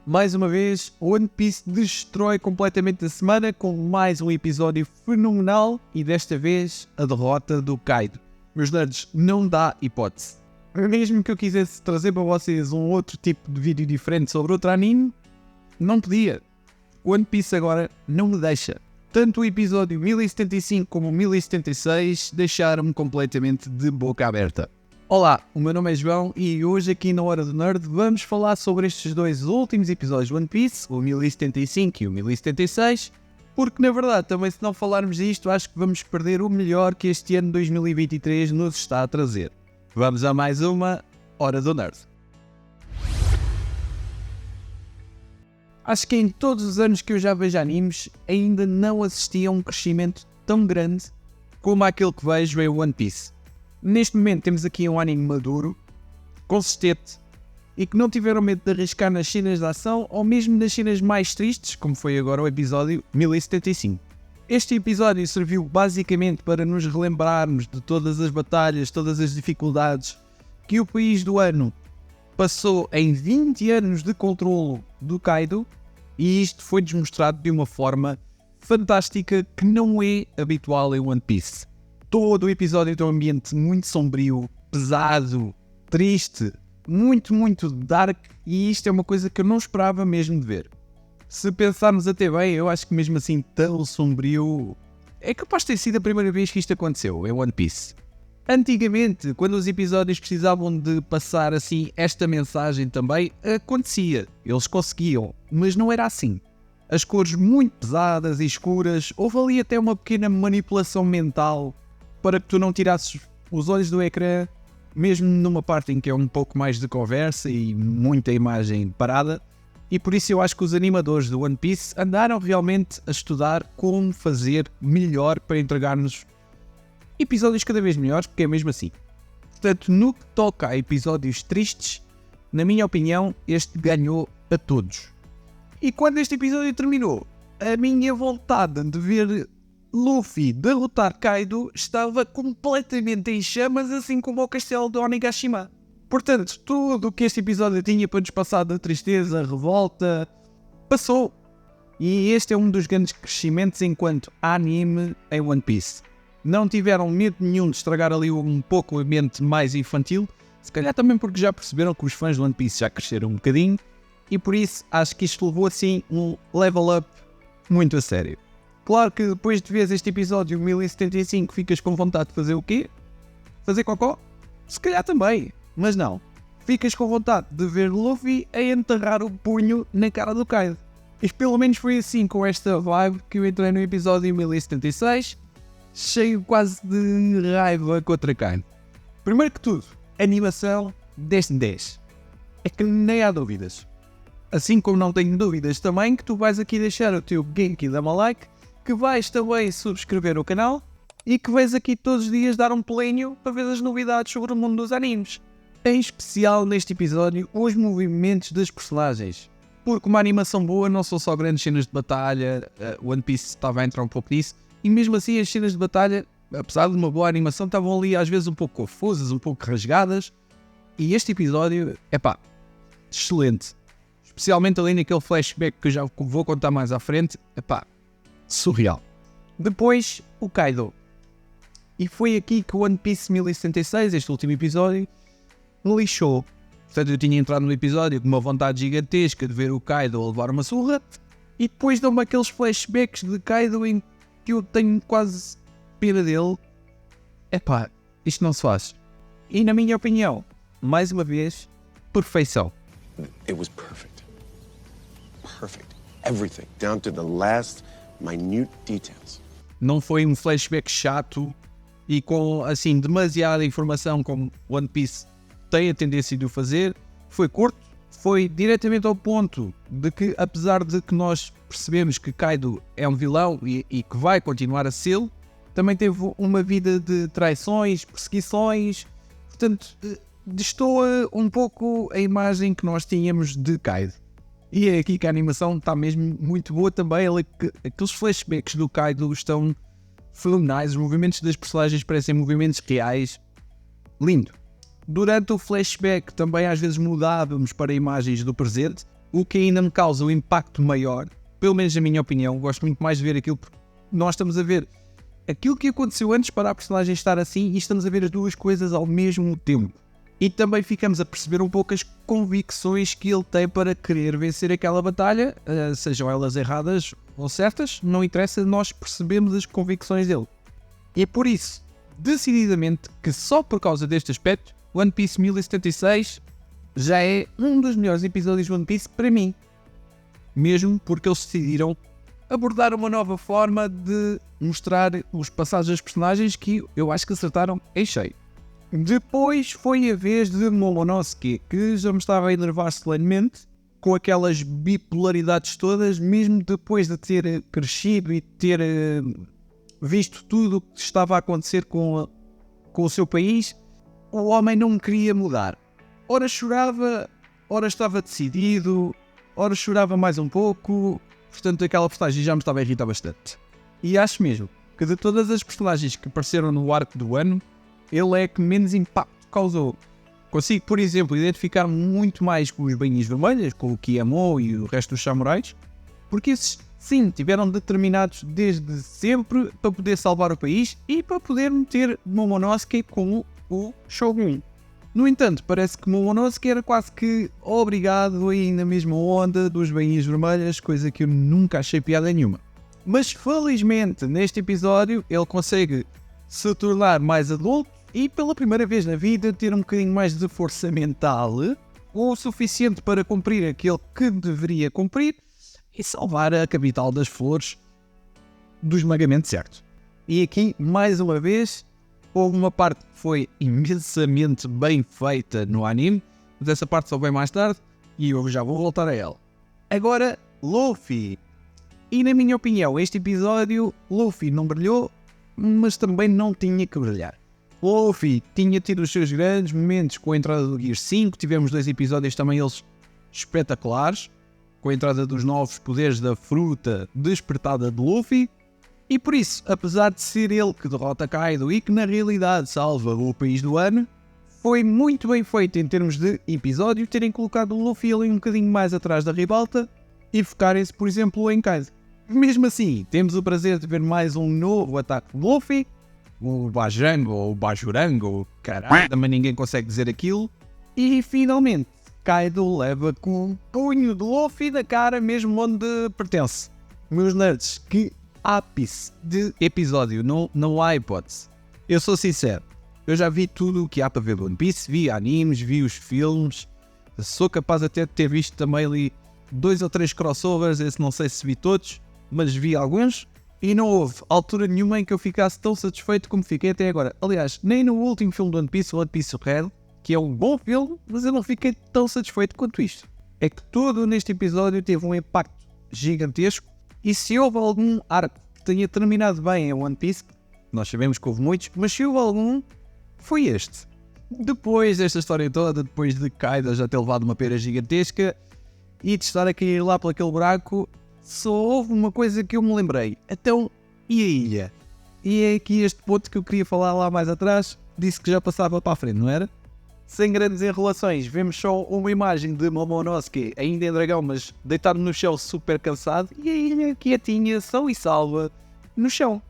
Mais uma vez, One Piece destrói completamente a semana com mais um episódio fenomenal e desta vez a derrota do Kaido. Meus nerds, não dá hipótese. Mesmo que eu quisesse trazer para vocês um outro tipo de vídeo diferente sobre outro anime, não podia. One Piece agora não me deixa. Tanto o episódio 1075 como o 1076 deixaram-me completamente de boca aberta. Olá, o meu nome é João e hoje aqui na Hora do Nerd vamos falar sobre estes dois últimos episódios de One Piece, o 1075 e o 1076, porque na verdade também se não falarmos disto acho que vamos perder o melhor que este ano 2023 nos está a trazer. Vamos a mais uma Hora do Nerd. Acho que em todos os anos que eu já vejo animes ainda não assisti a um crescimento tão grande como aquele que vejo em One Piece. Neste momento temos aqui um anime maduro, consistente e que não tiveram medo de arriscar nas cenas de ação ou mesmo nas cenas mais tristes, como foi agora o episódio 1075. Este episódio serviu basicamente para nos relembrarmos de todas as batalhas, todas as dificuldades que o país do ano passou em 20 anos de controlo do Kaido, e isto foi demonstrado de uma forma fantástica que não é habitual em One Piece. Todo o episódio tem um ambiente muito sombrio, pesado, triste, muito dark, e isto é uma coisa que eu não esperava mesmo de ver. Se pensarmos até bem, eu acho que mesmo assim tão sombrio, é capaz de ter sido a primeira vez que isto aconteceu em One Piece. Antigamente, quando os episódios precisavam de passar assim esta mensagem também, acontecia, eles conseguiam, mas não era assim. As cores muito pesadas e escuras, houve ali até uma pequena manipulação mental para que tu não tirasses os olhos do ecrã, mesmo numa parte em que é um pouco mais de conversa e muita imagem parada, e por isso eu acho que os animadores do One Piece andaram realmente a estudar como fazer melhor para entregar-nos episódios cada vez melhores, porque é mesmo assim. Portanto, no que toca a episódios tristes, na minha opinião, este ganhou a todos. E quando este episódio terminou, a minha vontade de ver Luffy derrotar Kaido estava completamente em chamas, assim como o castelo de Onigashima. Portanto, tudo o que este episódio tinha para nos passar de tristeza, revolta, passou. E este é um dos grandes crescimentos enquanto anime em One Piece. Não tiveram medo nenhum de estragar ali um pouco o ambiente mais infantil, se calhar também porque já perceberam que os fãs de One Piece já cresceram um bocadinho, e por isso acho que isto levou assim um level up muito a sério. Claro que depois de ver este episódio 1075 ficas com vontade de fazer o quê? Fazer cocó? Se calhar também, mas não. Ficas com vontade de ver Luffy a enterrar o punho na cara do Kaido. E pelo menos foi assim com esta vibe que eu entrei no episódio 1076, cheio quase de raiva contra Kaido. Primeiro que tudo, animação 10 de 10. É que nem há dúvidas. Assim como não tenho dúvidas também que tu vais aqui deixar o teu Genki Dama like, que vais também subscrever o canal e que vais aqui todos os dias dar um pelinho para ver as novidades sobre o mundo dos animes. Em especial neste episódio, os movimentos das personagens. Porque uma animação boa não são só grandes cenas de batalha, One Piece estava a entrar um pouco nisso, e mesmo assim as cenas de batalha, apesar de uma boa animação, estavam ali às vezes um pouco confusas, um pouco rasgadas, e este episódio, excelente. Especialmente ali naquele flashback que eu já vou contar mais à frente, surreal. Depois, o Kaido. E foi aqui que o One Piece 1076, este último episódio, me lixou. Portanto, eu tinha entrado no episódio com uma vontade gigantesca de ver o Kaido a levar uma surra, e depois dão-me aqueles flashbacks de Kaido em que eu tenho quase pena dele. Isto não se faz. E na minha opinião, mais uma vez, perfeição. It was perfect. Perfect. Everything, down to the last minute details. Não foi um flashback chato e com, assim, demasiada informação como One Piece tem a tendência de o fazer. Foi curto, foi diretamente ao ponto de que, apesar de que nós percebemos que Kaido é um vilão e que vai continuar a ser, também teve uma vida de traições, perseguições, portanto, destoa um pouco a imagem que nós tínhamos de Kaido. E é aqui que a animação está mesmo muito boa também. Aqueles flashbacks do Kaido estão fenomenais. Os movimentos das personagens parecem movimentos reais. Lindo. Durante o flashback também às vezes mudávamos para imagens do presente. o que ainda me causa um impacto maior, pelo menos na minha opinião, gosto muito mais de ver aquilo porque nós estamos a ver aquilo que aconteceu antes para a personagem estar assim e estamos a ver as duas coisas ao mesmo tempo. E também ficamos a perceber um pouco as convicções que ele tem para querer vencer aquela batalha, sejam elas erradas ou certas, não interessa, nós percebemos as convicções dele. E é por isso, decididamente, que só por causa deste aspecto, One Piece 1076 já é um dos melhores episódios de One Piece para mim. Mesmo porque eles decidiram abordar uma nova forma de mostrar os passados dos personagens que eu acho que acertaram em cheio. Depois foi a vez de Momonosuke, que já me estava a enervar solenemente, com aquelas bipolaridades todas, mesmo depois de ter crescido e ter visto tudo o que estava a acontecer com o seu país, o homem não queria mudar. Ora chorava, ora estava decidido, ora chorava mais um pouco, portanto aquela personagem já me estava a irritar bastante. E acho mesmo que de todas as personagens que apareceram no arco do ano, ele é que menos impacto causou. Consigo, por exemplo, identificar muito mais com os bainhas vermelhas, com o Kiyamo e o resto dos samurais, porque esses, sim, tiveram determinados desde sempre para poder salvar o país e para poder meter Momonosuke como o Shogun. No entanto, parece que Momonosuke era quase que obrigado a ir na mesma onda dos bainhas vermelhas, coisa que eu nunca achei piada nenhuma. Mas felizmente, neste episódio, ele consegue se tornar mais adulto e pela primeira vez na vida ter um bocadinho mais de força mental, o suficiente para cumprir aquilo que deveria cumprir e salvar a capital das flores do esmagamento certo. E aqui, mais uma vez, houve uma parte que foi imensamente bem feita no anime, mas essa parte só vem mais tarde e eu já vou voltar a ela. Agora, Luffy. E na minha opinião, este episódio, Luffy não brilhou, mas também não tinha que brilhar. Luffy tinha tido os seus grandes momentos com a entrada do Gear 5, tivemos 2 episódios também eles espetaculares, com a entrada dos novos poderes da fruta despertada de Luffy, e por isso, apesar de ser ele que derrota Kaido e que na realidade salva o país do ano, foi muito bem feito em termos de episódio terem colocado o Luffy ali um bocadinho mais atrás da ribalta e focarem-se, por exemplo, em Kaido. Mesmo assim, temos o prazer de ver mais um novo ataque de Luffy, o Bajango ou o Bajurango, caralho, também ninguém consegue dizer aquilo, e finalmente Kaido leva com o punho de Luffy na cara mesmo onde pertence. Meus nerds, que ápice de episódio, não há hipótese. Eu sou sincero, eu já vi tudo o que há para ver do One Piece, vi animes, vi os filmes, sou capaz até de ter visto também ali 2 ou 3 crossovers, esse não sei se vi todos, mas vi alguns, e não houve altura nenhuma em que eu ficasse tão satisfeito como fiquei até agora. Aliás, nem no último filme do One Piece, o One Piece Red, que é um bom filme, mas eu não fiquei tão satisfeito quanto isto. É que tudo neste episódio teve um impacto gigantesco, e se houve algum arco que tenha terminado bem em One Piece, nós sabemos que houve muitos, mas se houve algum, foi este. Depois desta história toda, depois de Kaido já ter levado uma pera gigantesca e de estar a cair lá por aquele buraco, só houve uma coisa que eu me lembrei. Então, e a ilha? E é aqui este ponto que eu queria falar lá mais atrás, disse que já passava para a frente, não era? Sem grandes enrolações, vemos só uma imagem de Momonosuke, ainda em dragão, mas deitado no chão super cansado, e a ilha quietinha, são e salva, no chão.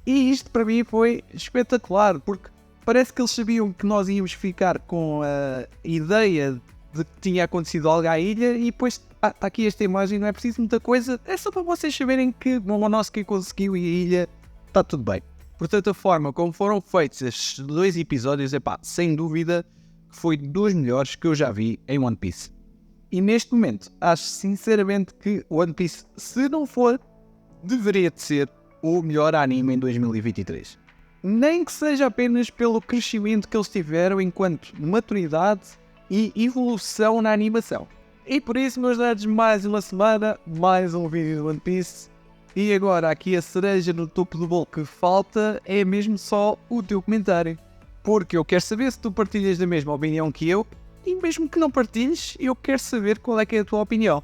E isto para mim foi espetacular, porque parece que eles sabiam que nós íamos ficar com a ideia de que tinha acontecido algo à ilha, e depois está aqui esta imagem, não é preciso muita coisa, é só para vocês saberem que Momonosuke conseguiu e a ilha está tudo bem. Portanto, a forma como foram feitos estes 2 episódios, sem dúvida, foi dos melhores que eu já vi em One Piece. E neste momento, acho sinceramente que One Piece, se não for, deveria de ser o melhor anime em 2023. Nem que seja apenas pelo crescimento que eles tiveram enquanto maturidade e evolução na animação. E por isso, meus nerds, mais uma semana, mais um vídeo do One Piece. E agora, aqui a cereja no topo do bolo que falta é mesmo só o teu comentário. Porque eu quero saber se tu partilhas da mesma opinião que eu, e mesmo que não partilhes, eu quero saber qual é que é a tua opinião.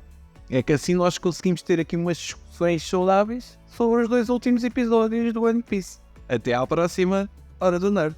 É que assim nós conseguimos ter aqui umas discussões saudáveis sobre os 2 últimos episódios do One Piece. Até à próxima Hora do Nerd.